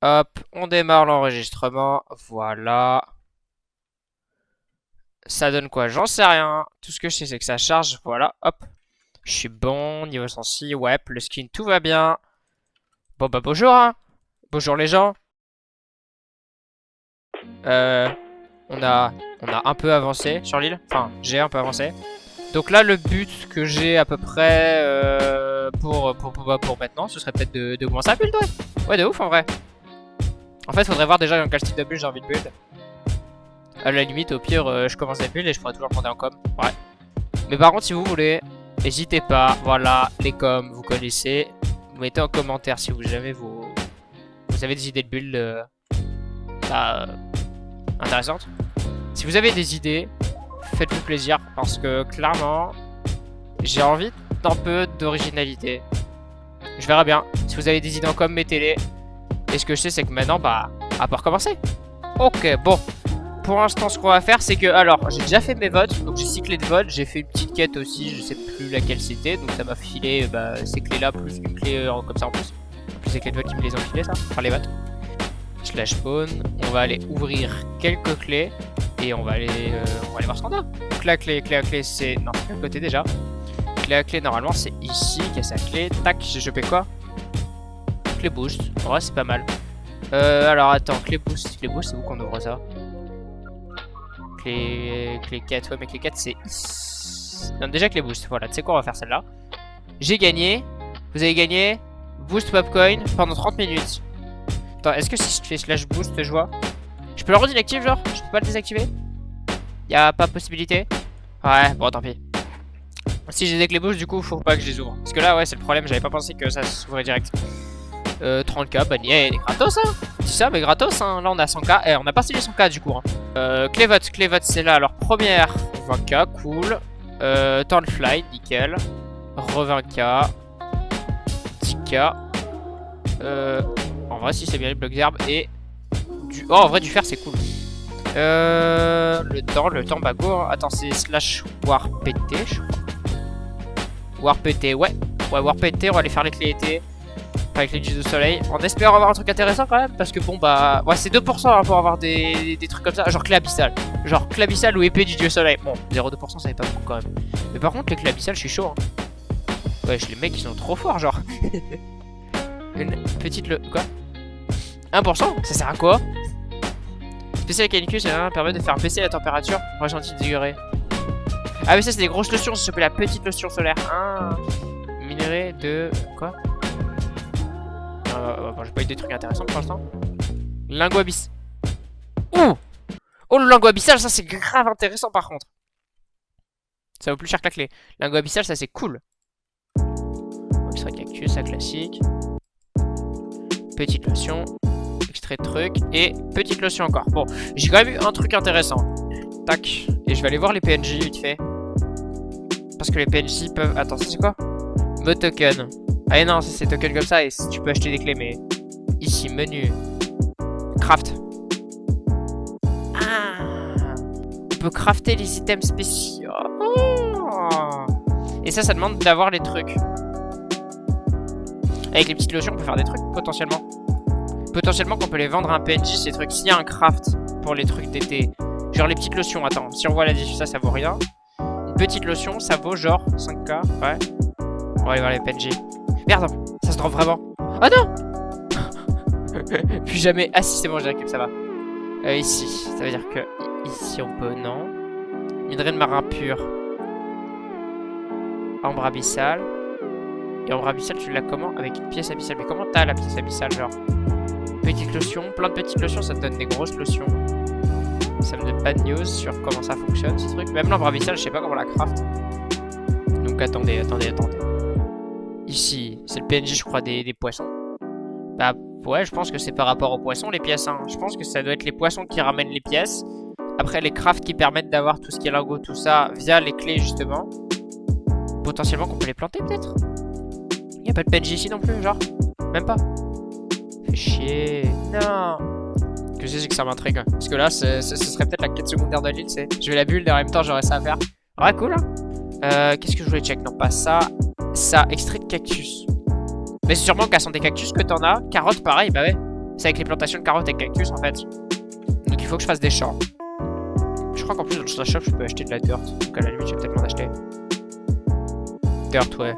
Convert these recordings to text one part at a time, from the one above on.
Hop, on démarre l'enregistrement. Voilà. Ça donne quoi? J'en sais rien. Tout ce que je sais, c'est que ça charge. Voilà, hop. Je suis bon, niveau sensi, ouais, le skin, tout va bien. Bon bah bonjour, hein. Bonjour les gens. Euh, on a, on a un peu avancé sur l'île. Enfin, j'ai un peu avancé. Donc là, le but que j'ai à peu près pour maintenant, ce serait peut-être de commencer à build, ouais. Ouais, de ouf en vrai. En fait, faudrait voir déjà dans quel style de build j'ai envie de build. À la limite, au pire, je commence des builds et je pourrais toujours demander en com. Ouais. Mais par contre, si vous voulez, n'hésitez pas. Voilà, les coms, vous connaissez. Vous mettez en commentaire si vous jamais vous avez des idées de build bah, intéressantes. Si vous avez des idées, faites-vous plaisir parce que clairement, j'ai envie d'un peu d'originalité. Je verrai bien. Si vous avez des idées en com, mettez-les. Et ce que je sais, c'est que maintenant, bah, à part commencer. Ok, bon. Pour l'instant, ce qu'on va faire, c'est que, alors, j'ai déjà fait mes votes, donc j'ai 6 clés de vote, j'ai fait une petite quête aussi, je sais plus laquelle c'était, donc ça m'a filé ces clés-là, plus une clé comme ça en plus. En plus, les clés de vote qui me les ont filées, ça, enfin les votes. Slash spawn, on va aller ouvrir quelques clés, et on va aller voir ce qu'on a. Donc la clé à clé, c'est, non, c'est de côté déjà. Clé à clé, normalement, c'est ici, qui a sa clé. Tac, j'ai chopé quoi? Clé boost, en vrai, c'est pas mal. Alors, attends, clé boost, c'est où qu'on ouvre ça? Clé 4, ouais mais clé 4 c'est ici. Non déjà clé boost, voilà, tu sais quoi, on va faire celle-là. J'ai gagné, vous avez gagné boost popcoin pendant 30 minutes. Attends, est-ce que si je fais slash boost, je vois? Je peux le redésactiver genre? Je peux pas le désactiver? Y'a pas possibilité? Ouais, bon tant pis. Si j'ai des clés boost du coup faut pas que je les ouvre. Parce que là ouais c'est le problème, j'avais pas pensé que ça s'ouvrait direct. 30k, bah yeah, gratos hein. C'est ça mais gratos hein, là on a 100k, et on a passé les 100k du coup hein. Clé vote c'est là, alors première 20k, cool. Temps de fly, nickel. Re 20k. 10k. En vrai si c'est bien les blocs d'herbe et du... Oh en vrai du fer c'est cool. Le temps bah go hein. Attends c'est slash war pt je crois. War pt ouais. Ouais war pt on va aller faire les clés été. Avec les dieux de soleil, en espérant avoir un truc intéressant quand même, parce que bon bah, ouais c'est 2% hein, pour avoir des trucs comme ça, genre clé abyssale. Genre clé abyssale ou épée du dieu soleil. Bon, 0,2% ça n'est pas beaucoup quand même. Mais par contre les clés abyssales je suis chaud hein. Wesh les mecs ils sont trop forts genre. Une petite quoi 1%? Ça sert à quoi? Spécial canicule, ça permet de faire baisser la température pour gentil degré. Ah mais ça c'est des grosses lotions, ça s'appelle la petite lotion solaire. Minerai de... quoi? Bon, j'ai pas eu des trucs intéressants pour l'instant. Lingot abyss. Ouh! Oh, le lingot abyssal, ça c'est grave intéressant par contre. Ça vaut plus cher que la clé. Lingot abyssal, ça c'est cool. Extrait cactus, ça classique. Petite lotion. Extrait de truc. Et petite lotion encore. Bon, j'ai quand même eu un truc intéressant. Tac. Et je vais aller voir les PNJ vite fait. Parce que les PNJ peuvent... Attends, ça c'est quoi? Mode token. Ah non, c'est token comme ça et tu peux acheter des clés, mais... Ici, menu. Craft. Ah. On peut crafter les items spéciaux. Oh. Et ça demande d'avoir les trucs. Avec les petites lotions, on peut faire des trucs, potentiellement. Potentiellement qu'on peut les vendre à un PNJ, ces trucs. S'il y a un craft pour les trucs d'été. Genre les petites lotions, attends. Si on voit la diff, ça vaut rien. Une petite lotion, ça vaut genre 5k, ouais. On va aller voir les PNJ. Merde, ça se drop vraiment. Oh non. Plus jamais. Ah si c'est bon, j'ai récupéré, ça va. Ici, ça veut dire que ici on peut, non. Minerai de marin pur. Ambre abyssale. Et ambre abyssale, tu l'as comment? Avec une pièce abyssale. Mais comment t'as la pièce abyssale, genre? Petite lotion, plein de petites lotions, ça te donne des grosses lotions. Ça me donne pas de news sur comment ça fonctionne, ce truc. Même l'ambre abyssale, je sais pas comment la craft. Donc attendez. Ici, c'est le PNJ, je crois, des poissons. Bah ouais, je pense que c'est par rapport aux poissons, les pièces. Hein. Je pense que ça doit être les poissons qui ramènent les pièces. Après, les crafts qui permettent d'avoir tout ce qui est lingot, tout ça, via les clés, justement. Potentiellement qu'on peut les planter, peut-être. Y'a pas de PNJ ici non plus, genre. Même pas. Fait chier. Non. Que c'est que ça m'intrigue. Parce que là, ce serait peut-être la quête secondaire de l'île, c'est. Je vais la build et en même temps, j'aurais ça à faire. Ouais, cool, hein. Qu'est-ce que je voulais check? Non, pas ça. Ça, extrait de cactus. Mais c'est sûrement en cassant des cactus que t'en as. Carottes, pareil, bah ouais. C'est avec les plantations de carottes et cactus en fait. Donc il faut que je fasse des champs. Je crois qu'en plus dans le slash shop je peux acheter de la dirt. Donc à la limite je vais peut-être m'en acheter. Dirt, ouais.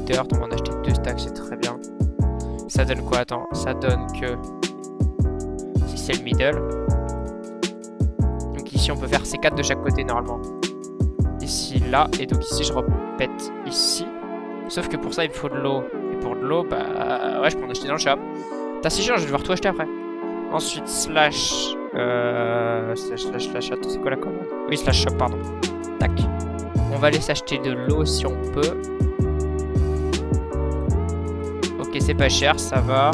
Dirt, on va en acheter 2 stacks, c'est très bien. Ça donne quoi? Attends, ça donne que... Si c'est le middle. Donc ici on peut faire C4 de chaque côté normalement. Ici, là, et donc ici je répète ici. Sauf que pour ça il me faut de l'eau. Et pour de l'eau, bah ouais je peux en acheter dans le shop. T'as si chiant, je vais devoir tout acheter après. Ensuite slash... slash, attends c'est quoi la commande? Oui slash shop pardon. Tac. On va aller s'acheter de l'eau si on peut. Ok c'est pas cher, ça va.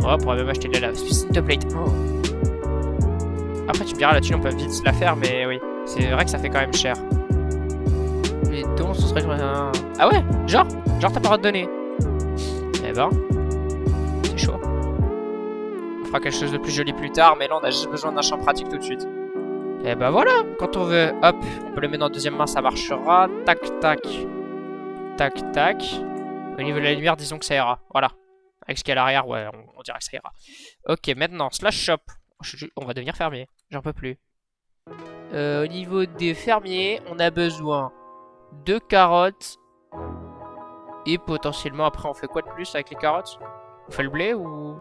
On pourrait même acheter de la lave. Suicide de plate. Oh. Après tu me diras là-dessus on peut vite se la faire mais oui. C'est vrai que ça fait quand même cher. Mais donc ce serait... Ah ouais? Genre t'as pas le droit de donner. Eh ben... C'est chaud. On fera quelque chose de plus joli plus tard, mais là on a juste besoin d'un champ pratique tout de suite. Et ben voilà, quand on veut, hop, on peut le mettre en deuxième main, ça marchera. Tac, tac. Tac, tac. Au niveau de la lumière, disons que ça ira. Voilà. Avec ce qu'il y a à l'arrière, ouais, on dirait que ça ira. Ok, maintenant, slash shop. On va devenir fermier, j'en peux plus. Au niveau des fermiers, on a besoin de carottes. Et potentiellement, après, on fait quoi de plus avec les carottes? On fait le blé ou...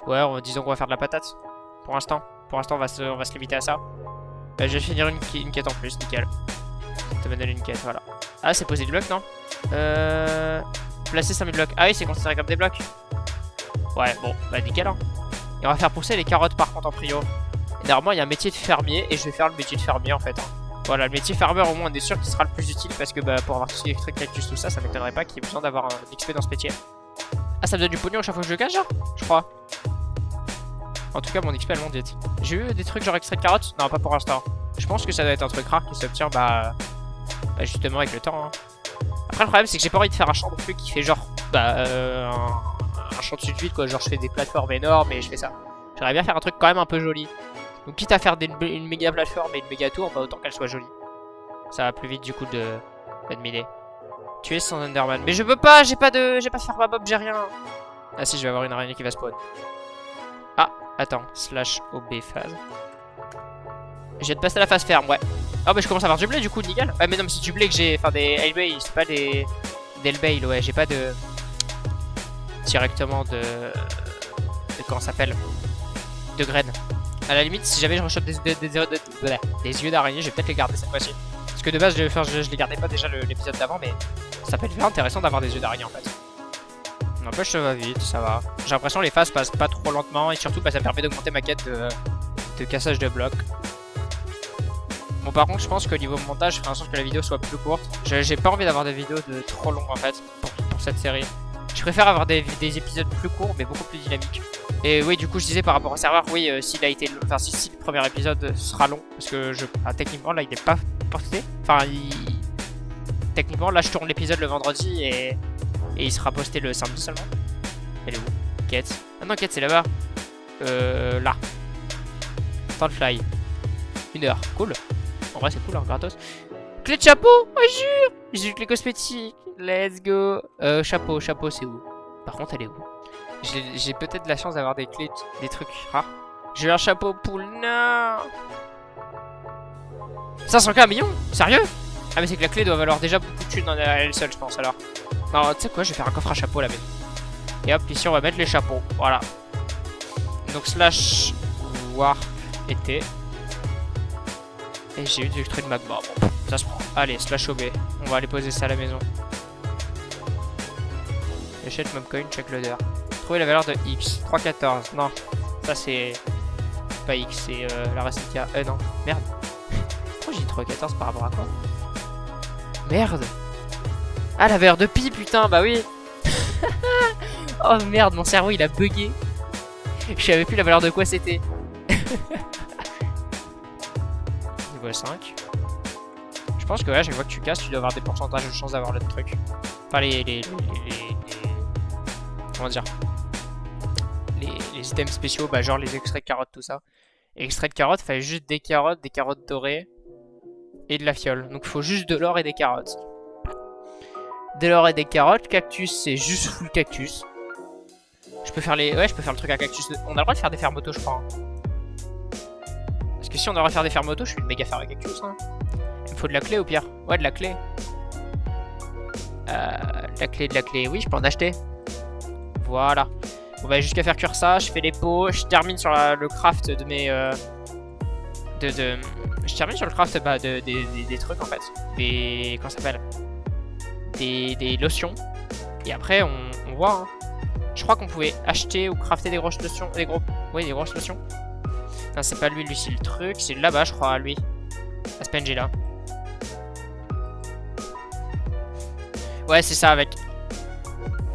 Ouais, disons qu'on va faire de la patate. Pour l'instant. Pour l'instant, on va se limiter à ça. Je vais finir une quête en plus, nickel. Ça m'a donné une quête, voilà. Ah, c'est poser des blocs, non? Placer 5000 blocs. Ah oui, c'est considéré comme des blocs. Ouais, bon, bah nickel, hein. Et on va faire pousser les carottes par contre en prio. Et normalement, il y a un métier de fermier et je vais faire le métier de fermier en fait. Hein. Voilà, le métier farmer, au moins, on est sûr qu'il sera le plus utile parce que bah, pour avoir tout ce qui est extrait cactus, tout ça, ça m'étonnerait pas qu'il y ait besoin d'avoir un XP dans ce métier. Ah, ça me donne du pognon à chaque fois que je le cache, genre? Je crois. En tout cas, mon XP elle monte vite. J'ai eu des trucs genre extrait de carottes? Non, pas pour l'instant. Je pense que ça doit être un truc rare qui s'obtient bah justement avec le temps. Hein. Après, le problème, c'est que j'ai pas envie de faire un champ non plus qui fait genre un champ de suite quoi. Genre, je fais des plateformes énormes et je fais ça. J'aimerais bien faire un truc quand même un peu joli. Donc, quitte à faire une méga plateforme et une méga tour, bah autant qu'elle soit jolie. Ça va plus vite du coup de miner. Tuer son Enderman. Mais je peux pas, j'ai pas de faire bob, j'ai rien. Ah si, je vais avoir une araignée qui va spawn. Ah, attends, slash OB phase. Je viens de passer à la phase ferme, ouais. Ah bah je commence à avoir du blé du coup, nickel. Ouais mais non mais c'est du blé que j'ai, enfin des Hellbale, c'est pas des Hellbale, ouais, j'ai pas de... Directement de comment ça s'appelle? De graines. À la limite, si jamais je rechoppe des yeux d'araignée, je vais peut-être les garder cette fois-ci. Parce que de base, je les gardais pas déjà l'épisode d'avant, mais ça peut être bien intéressant d'avoir des yeux d'araignée en fait. N'empêche, ça va vite, ça va. J'ai l'impression que les phases passent pas trop lentement et surtout, bah, ça me permet d'augmenter ma quête de cassage de blocs. Bon, par contre, je pense qu'au niveau montage, je ferai en sorte que la vidéo soit plus courte. J'ai pas envie d'avoir des vidéos trop longues en fait pour cette série. Je préfère avoir des épisodes plus courts mais beaucoup plus dynamiques. Et oui, du coup, je disais par rapport au serveur, oui, s'il a été, enfin, si le premier épisode sera long, parce que techniquement là, il n'est pas posté. Enfin, techniquement là, je tourne l'épisode le vendredi et il sera posté le samedi seulement. Elle est où? Quête. Ah non, quête, c'est là-bas. Là. Temps de fly. 1 heure. Cool. En vrai, c'est cool, hein, gratos. Clé de chapeau. Oh, jure. J'ai eu les cosmétiques. Let's go. Chapeau, c'est où? Par contre, elle est où? J'ai peut-être de la chance d'avoir des clés, des trucs rares. J'ai un chapeau poule. Non. 500K, 1 million? Sérieux? Ah, mais c'est que la clé doit valoir déjà beaucoup de thunes à elle seule, je pense alors. Non, tu sais quoi, je vais faire un coffre à chapeau là-bas. Et hop, ici on va mettre les chapeaux. Voilà. Donc slash warp été. Et j'ai eu du extrait de magma. Bon, ça se prend. Allez, slash OB. On va aller poser ça à la maison. J'achète mobcoin, check l'odeur. Trouver la valeur de X. 3,14. Non, ça c'est pas X, c'est la recette. Non, merde. Pourquoi j'ai dit 3,14 par rapport à quoi? Merde. Ah, la valeur de pi, putain, bah oui. Oh merde, mon cerveau il a bugué. Je savais plus la valeur de quoi c'était. Niveau 5. Je pense que là, chaque fois que tu casses, tu dois avoir des pourcentages de chance d'avoir le truc. Enfin, comment dire? Les items spéciaux, bah genre les extraits de carottes, tout ça. Et extraits de carottes, il fallait juste des carottes dorées et de la fiole. Donc il faut juste de l'or et des carottes. De l'or et des carottes. Cactus, c'est juste full cactus. Je peux faire les... Ouais, je peux faire le truc à cactus. On a le droit de faire des fermes auto, je crois. Hein. Parce que si on a le droit de faire des fermes auto, je suis une méga ferme à cactus. Hein. Il me faut de la clé au pire. Ouais, de la clé. De la clé. Oui, je peux en acheter. Voilà. On va jusqu'à faire cuire ça. Je fais les pots. Je termine sur le craft de mes... Je termine sur le craft des trucs en fait. Comment ça s'appelle, des lotions. Et après on voit. Hein. Je crois qu'on pouvait acheter ou crafter des grosses lotions. Oui, des grosses lotions. Non, c'est pas lui, c'est le truc. C'est là-bas, je crois, lui. À ce PNG là. Ouais, c'est ça, avec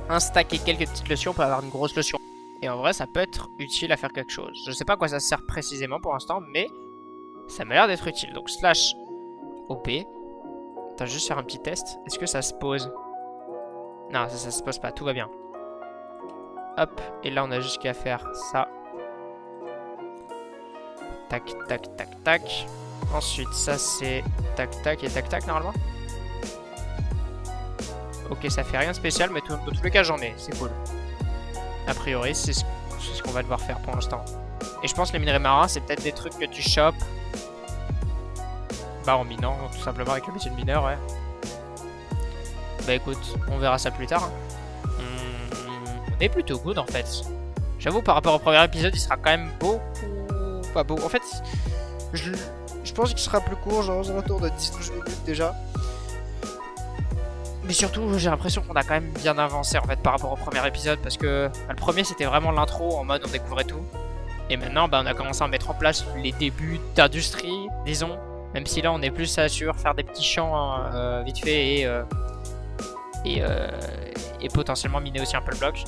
un stack et quelques petites lotions, on peut avoir une grosse lotion. Et en vrai, ça peut être utile à faire quelque chose. Je sais pas à quoi ça sert précisément pour l'instant, mais ça m'a l'air d'être utile. Donc slash OP. Attends, juste faire un petit test. Est-ce que ça se pose? Non, ça se pose pas, tout va bien. Hop, et là on a juste qu'à faire ça. Tac, tac, tac, tac. Ensuite, ça c'est tac, tac et tac, tac normalement. Ok, ça fait rien de spécial, mais dans tous les cas j'en ai, c'est cool. A priori, c'est ce qu'on va devoir faire pour l'instant. Et je pense que les minerais marins, c'est peut-être des trucs que tu chopes. Bah en minant, tout simplement avec le métier de mineur, ouais. Bah écoute, on verra ça plus tard. On est plutôt good en fait. J'avoue, par rapport au premier épisode, il sera quand même beaucoup... Pas beau. En fait, je pense qu'il sera plus court, genre aux alentours de 10-12 minutes déjà. Mais surtout, j'ai l'impression qu'on a quand même bien avancé en fait par rapport au premier épisode. Parce que le premier, c'était vraiment l'intro en mode on découvrait tout. Et maintenant, bah, on a commencé à mettre en place les débuts d'industrie, disons. Même si là, on est plus sur faire des petits champs vite fait et potentiellement miner aussi un peu le bloc.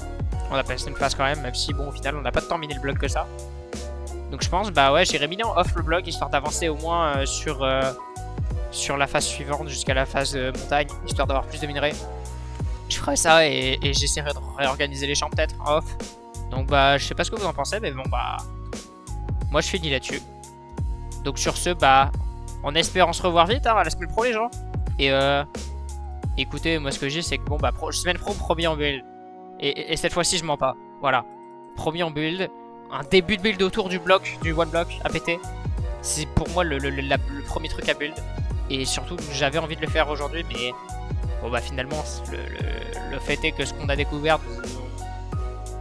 On a passé une phase quand même si bon, au final, on n'a pas de temps miner le bloc que ça. Donc je pense, bah ouais, j'irai miner en off le bloc histoire d'avancer au moins sur la phase suivante jusqu'à la phase montagne, histoire d'avoir plus de minerais. Je ferai ça et j'essaierai de réorganiser les champs peut-être en off. Donc bah, je sais pas ce que vous en pensez, mais bon bah, moi je finis là-dessus. Donc sur ce, bah, en espérant se revoir vite, hein, à la semaine pro les gens. Et écoutez, moi ce que j'ai c'est que bon bah, semaine pro, premier en build. Et cette fois-ci je mens pas, voilà. Premier en build, un début de build autour du bloc, du one block à péter. C'est pour moi le premier truc à build. Et surtout j'avais envie de le faire aujourd'hui, mais bon bah finalement le fait est que ce qu'on a découvert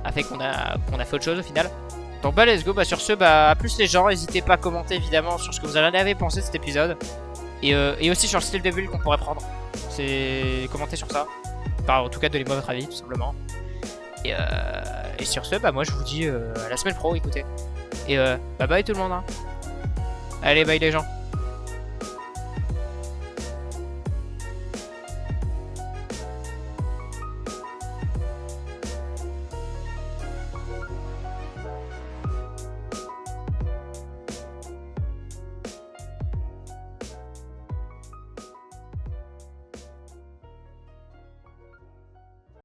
a fait qu'on a fait autre chose au final. Donc bah let's go, bah sur ce, bah à plus les gens, n'hésitez pas à commenter évidemment sur ce que vous en avez pensé de cet épisode. Et aussi sur le style de build qu'on pourrait prendre. C'est commenter sur ça. Enfin, en tout cas donnez-moi votre avis tout simplement. Et sur ce, bah moi je vous dis à la semaine pro, écoutez. Et bye bye tout le monde hein. Allez bye les gens.